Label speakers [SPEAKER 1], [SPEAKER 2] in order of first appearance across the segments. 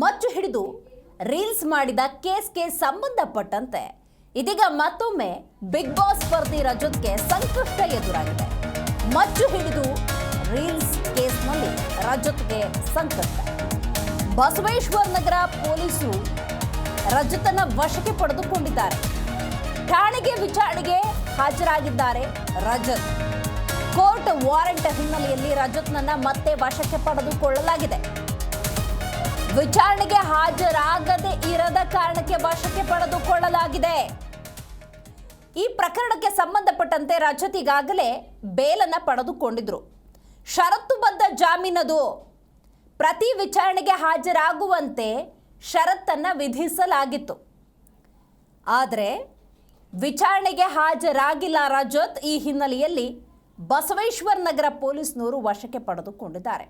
[SPEAKER 1] ಮಚ್ಚು ಹಿಡಿದು ರೀಲ್ಸ್ ಮಾಡಿದ ಕೇಸ್ಗೆ ಸಂಬಂಧಪಟ್ಟಂತೆ ಇದೀಗ ಮತ್ತೊಮ್ಮೆ ಬಿಗ್ ಬಾಸ್ ಸ್ಪರ್ಧಿ ರಜತ್ಗೆ ಸಂಕಷ್ಟ ಎದುರಾಗಿದೆ. ಮಚ್ಚು ಹಿಡಿದು ರೀಲ್ಸ್ ಕೇಸ್ನಲ್ಲಿ ರಜತ್ಗೆ ಸಂಕಷ್ಟ. ಬಸವೇಶ್ವರ ನಗರ ಪೊಲೀಸರು ರಜತನ ವಶಕ್ಕೆ ಪಡೆದುಕೊಂಡಿದ್ದಾರೆ. ಠಾಣೆಗೆ ವಿಚಾರಣೆಗೆ ಹಾಜರಾಗಿದ್ದಾರೆ ರಜತ್. ಕೋರ್ಟ್ ವಾರೆಂಟ್ ಹಿನ್ನೆಲೆಯಲ್ಲಿ ರಜತ್ನನ್ನ ಮತ್ತೆ ವಶಕ್ಕೆ ಪಡೆದುಕೊಳ್ಳಲಾಗಿದೆ. ವಿಚಾರಣೆಗೆ ಹಾಜರಾಗದೆ ಇರದ ಕಾರಣಕ್ಕೆ ವಶಕ್ಕೆ ಪಡೆದುಕೊಳ್ಳಲಾಗಿದೆ. ಈ ಪ್ರಕರಣಕ್ಕೆ ಸಂಬಂಧಪಟ್ಟಂತೆ ರಜತ್ ಈಗಾಗಲೇ ಬೇಲನ್ನ ಪಡೆದುಕೊಂಡಿದ್ರು. ಷರತ್ತುಬದ್ಧ ಜಾಮೀನದು. ಪ್ರತಿ ವಿಚಾರಣೆಗೆ ಹಾಜರಾಗುವಂತೆ ಷರತ್ತನ್ನ ವಿಧಿಸಲಾಗಿತ್ತು. ಆದರೆ ವಿಚಾರಣೆಗೆ ಹಾಜರಾಗಿಲ್ಲ ರಜತ್. ಈ ಹಿನ್ನೆಲೆಯಲ್ಲಿ ಬಸವೇಶ್ವರ ನಗರ ಪೊಲೀಸ್ನವರು ವಶಕ್ಕೆ ಪಡೆದುಕೊಂಡಿದ್ದಾರೆ.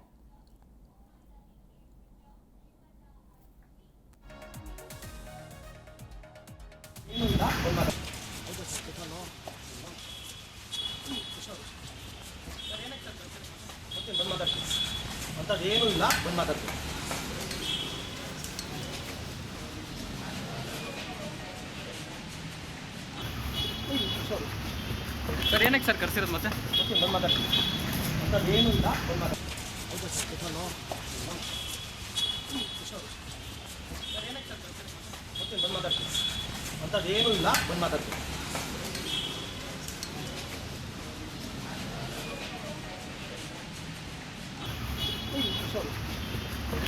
[SPEAKER 2] ಅಂತದೇನು ಇಲ್ಲ, ಬಂದು ಮಾತಾಡ್ತೀನಿ.
[SPEAKER 3] ಸರ್ ಏನಕ್ಕೆ ಸರ್ ಕರ್ಸಿರೋದು ಮತ್ತೆ
[SPEAKER 2] ಬಂದು ಮಾತಾಡ್ತೀನಿ. ಅಂತದೇನು ಇಲ್ಲ, ಬಂದು ಮಾತಾಡ್ತೀನಿ. ಬಂದು ಮಾತಾಡ್ತೀನಿ. ಅಂತದೇನು ಇಲ್ಲ, ಬಂದು ಮಾತಾಡ್ತೀನಿ.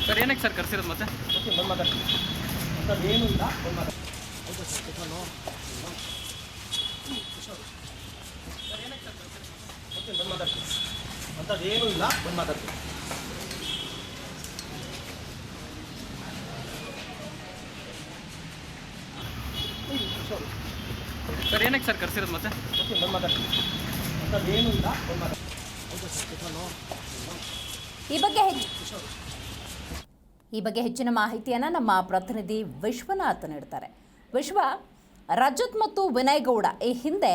[SPEAKER 3] ಸರ್ ಏನಕ್ಕೆ ಸರ್ ಕರ್ಸಿರೋದು ಮತ್ತೆ
[SPEAKER 2] ಬಂದು ಮಾತಾಡ್ತೀನಿ. ಅಂತದೇನು ಇಲ್ಲ, ಬಂದು ಮಾತಾಡ್ತೀನಿ. ಬಂದು ಮಾತಾಡ್ತೀನಿ. ಅಂತದೇನು ಇಲ್ಲ, ಬಂದು ಮಾತಾಡ್ತೀನಿ.
[SPEAKER 3] ಸರ್ ಏನಕ್ಕೆ ಸರ್ ಕರ್ಸಿರೋದು ಮತ್ತೆ
[SPEAKER 2] ಬಂದು ಮಾತಾಡ್ತೀನಿ. ಅಂತದೇನು ಇಲ್ಲ, ಬಂದು ಮಾತಾಡ್ತೀನಿ.
[SPEAKER 1] ಈ ಬಗ್ಗೆ ಹೆಚ್ಚಿನ ಮಾಹಿತಿಯನ್ನು ನಮ್ಮ ಪ್ರತಿನಿಧಿ ವಿಶ್ವನಾಥ್ ನೀಡ್ತಾರೆ. ವಿಶ್ವ, ರಜತ್ ಮತ್ತು ವಿನಯ್ ಗೌಡ ಈ ಹಿಂದೆ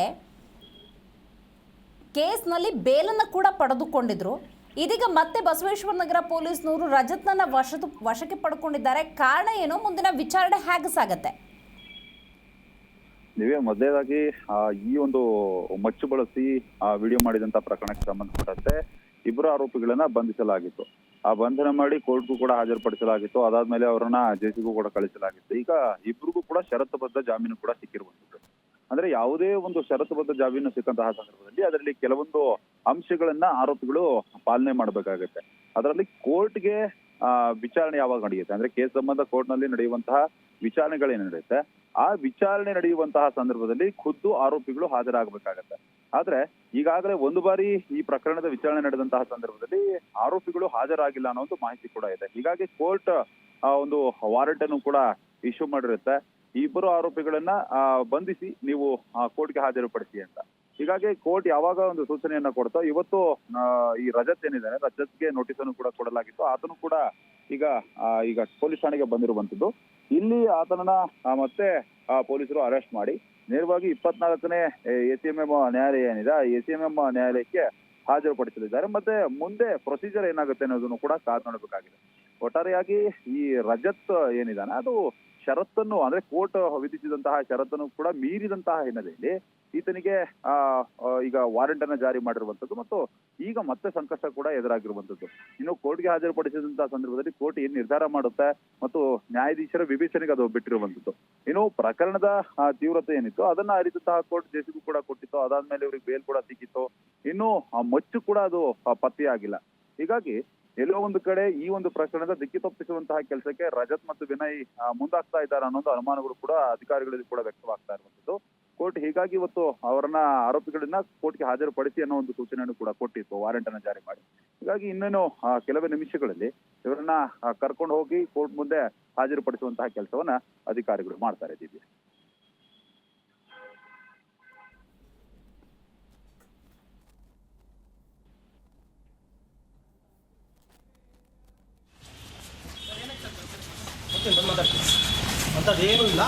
[SPEAKER 1] ಕೇಸ್ನಲ್ಲಿ ಬೇಲನ್ನು ಕೂಡ ಪಡೆದುಕೊಂಡಿದ್ರು. ಇದೀಗ ಮತ್ತೆ ಬಸವೇಶ್ವರ ನಗರ ಪೊಲೀಸ್ನವರು ರಜತ್ನನ್ನ ವಶಕ್ಕೆ ಪಡ್ಕೊಂಡಿದ್ದಾರೆ. ಕಾರಣ ಏನು? ಮುಂದಿನ ವಿಚಾರಣೆ ಹೇಗೆ ಸಾಗತ್ತೆ?
[SPEAKER 4] ನೀವೇ ಮೊದಲೇದಾಗಿ ಈ ಒಂದು ಮಚ್ಚು ಬಳಸಿ ವಿಡಿಯೋ ಮಾಡಿದಂತ ಪ್ರಕರಣಕ್ಕೆ ಸಂಬಂಧಪಟ್ಟಂತೆ ಇಬ್ಬರು ಆರೋಪಿಗಳನ್ನ ಬಂಧಿಸಲಾಗಿತ್ತು. ಆ ಬಂಧನ ಮಾಡಿ ಕೋರ್ಟ್ಗೂ ಕೂಡ ಹಾಜರುಪಡಿಸಲಾಗಿತ್ತು. ಅದಾದ್ಮೇಲೆ ಅವರನ್ನ ಜೈಲಿಗೂ ಕೂಡ ಕಳಿಸಲಾಗಿತ್ತು. ಈಗ ಇಬ್ಬರಿಗೂ ಕೂಡ ಷರತ್ತುಬದ್ಧ ಜಾಮೀನು ಕೂಡ ಸಿಕ್ಕಿರುವಂತದ್ದು. ಅಂದ್ರೆ ಯಾವುದೇ ಒಂದು ಷರತ್ತುಬದ್ಧ ಜಾಮೀನು ಸಿಕ್ಕಂತಹ ಸಂದರ್ಭದಲ್ಲಿ ಅದರಲ್ಲಿ ಕೆಲವೊಂದು ಅಂಶಗಳನ್ನ ಆರೋಪಿಗಳು ಪಾಲನೆ ಮಾಡಬೇಕಾಗತ್ತೆ. ಅದರಲ್ಲಿ ಕೋರ್ಟ್ಗೆ ವಿಚಾರಣೆ ಯಾವಾಗ ನಡೆಯುತ್ತೆ ಅಂದ್ರೆ ಕೇಸ್ ಸಂಬಂಧ ಕೋರ್ಟ್ ನಲ್ಲಿ ನಡೆಯುವಂತಹ ವಿಚಾರಣೆಗಳೇನು ನಡೆಯುತ್ತೆ, ಆ ವಿಚಾರಣೆ ನಡೆಯುವಂತಹ ಸಂದರ್ಭದಲ್ಲಿ ಖುದ್ದು ಆರೋಪಿಗಳು ಹಾಜರಾಗಬೇಕಾಗತ್ತೆ. ಆದ್ರೆ ಈಗಾಗಲೇ ಒಂದು ಬಾರಿ ಈ ಪ್ರಕರಣದ ವಿಚಾರಣೆ ನಡೆದಂತಹ ಸಂದರ್ಭದಲ್ಲಿ ಆರೋಪಿಗಳು ಹಾಜರಾಗಿಲ್ಲ ಅನ್ನೋ ಒಂದು ಮಾಹಿತಿ ಕೂಡ ಇದೆ. ಹೀಗಾಗಿ ಕೋರ್ಟ್ ಒಂದು ವಾರೆಂಟ್ ಅನ್ನು ಕೂಡ ಇಶ್ಯೂ ಮಾಡಿರುತ್ತೆ. ಈ ಇಬ್ಬರು ಆರೋಪಿಗಳನ್ನ ಬಂಧಿಸಿ ನೀವು ಕೋರ್ಟ್ಗೆ ಹಾಜರುಪಡಿಸಿ ಅಂತ. ಹೀಗಾಗಿ ಕೋರ್ಟ್ ಯಾವಾಗ ಒಂದು ಸೂಚನೆಯನ್ನ ಕೊಡ್ತೋ, ಇವತ್ತು ಈ ರಜತ್ ಏನಿದ್ದಾನೆ, ರಜತ್ಗೆ ನೋಟಿಸ್ ಅನ್ನು ಕೂಡ ಕೊಡಲಾಗಿತ್ತು. ಆತನು ಕೂಡ ಈಗ ಪೊಲೀಸ್ ಠಾಣೆಗೆ ಬಂದಿರುವಂತದ್ದು. ಇಲ್ಲಿ ಆತನನ್ನ ಮತ್ತೆ ಪೊಲೀಸರು ಅರೆಸ್ಟ್ ಮಾಡಿ ನೇರವಾಗಿ 24ನೇ ACMM ನ್ಯಾಯಾಲಯ ಏನಿದೆ, ACMM ನ್ಯಾಯಾಲಯಕ್ಕೆ ಹಾಜರುಪಡಿಸಲಿದ್ದಾರೆ. ಮತ್ತೆ ಮುಂದೆ ಪ್ರೊಸೀಜರ್ ಏನಾಗುತ್ತೆ ಅನ್ನೋದನ್ನು ಕೂಡ ಕಾದು ನೋಡಬೇಕಾಗಿದೆ. ಒಟ್ಟಾರೆಯಾಗಿ ಈ ರಜತ್ ಏನಿದಾನೆ ಅದು ಷರತ್ತನ್ನು ಅಂದ್ರೆ ಕೋರ್ಟ್ ವಿಧಿಸಿದಂತಹ ಷರತ್ತನ್ನು ಕೂಡ ಮೀರಿದಂತಹ ಹಿನ್ನೆಲೆಯಲ್ಲಿ ಈತನಿಗೆ ಈಗ ವಾರೆಂಟ್ ಅನ್ನ ಜಾರಿ ಮಾಡಿರುವಂತದ್ದು ಮತ್ತು ಈಗ ಮತ್ತೆ ಸಂಕಷ್ಟ ಕೂಡ ಎದುರಾಗಿರುವಂತದ್ದು. ಇನ್ನು ಕೋರ್ಟ್ಗೆ ಹಾಜರುಪಡಿಸಿದಂತಹ ಸಂದರ್ಭದಲ್ಲಿ ಕೋರ್ಟ್ ಏನ್ ನಿರ್ಧಾರ ಮಾಡುತ್ತೆ ಮತ್ತು ನ್ಯಾಯಾಧೀಶರ ವಿವೇಚನೆಗೆ ಅದು ಬಿಟ್ಟಿರುವಂತದ್ದು. ಇನ್ನು ಪ್ರಕರಣದ ತೀವ್ರತೆ ಏನಿತ್ತು ಅದನ್ನ ಅರಿತಂತಹ ಕೋರ್ಟ್ ಜೆಸಿಗೂ ಕೂಡ ಕೊಟ್ಟಿತ್ತು. ಅದಾದ್ಮೇಲೆ ಇವ್ರಿಗೆ ಬೇಲ್ ಕೂಡ ಸಿಕ್ಕಿತ್ತು. ಇನ್ನು ಮಚ್ಚು ಕೂಡ ಅದು ಪತ್ತೆಯಾಗಿಲ್ಲ. ಹೀಗಾಗಿ ಎಲ್ಲೋ ಒಂದು ಕಡೆ ಈ ಒಂದು ಪ್ರಕರಣದ ದಿಕ್ಕಿ ತಪ್ಪಿಸುವಂತಹ ಕೆಲಸಕ್ಕೆ ರಜತ್ ಮತ್ತು ವಿನಯ್ ಮುಂದಾಗ್ತಾ ಇದ್ದಾರೆ ಅನ್ನೋದು ಅನುಮಾನಗಳು ಕೂಡ ಅಧಿಕಾರಿಗಳಲ್ಲಿ ಕೂಡ ವ್ಯಕ್ತವಾಗ್ತಾ ಇರುವಂತದ್ದು. ಕೋರ್ಟ್ ಹೀಗಾಗಿ ಇವತ್ತು ಅವರನ್ನ ಆರೋಪಿಗಳನ್ನ ಕೋರ್ಟ್ಗೆ ಹಾಜರುಪಡಿಸಿ ಅನ್ನೋ ಒಂದು ಸೂಚನೆಯನ್ನು ಕೂಡ ಕೊಟ್ಟಿತ್ತು, ವಾರೆಂಟ್ ಅನ್ನ ಜಾರಿ ಮಾಡಿ. ಹೀಗಾಗಿ ಇನ್ನೇನು ಕೆಲವೇ ನಿಮಿಷಗಳಲ್ಲಿ ಇವರನ್ನ ಕರ್ಕೊಂಡು ಹೋಗಿ ಕೋರ್ಟ್ ಮುಂದೆ ಹಾಜರುಪಡಿಸುವಂತಹ ಕೆಲಸವನ್ನ ಅಧಿಕಾರಿಗಳು ಮಾಡ್ತಾ ಇದ್ದೀವಿ.
[SPEAKER 2] ಬಂದು ಮಾತಾಡ್ತೀನಿ. ಅಂತದೇನು ಇಲ್ಲ.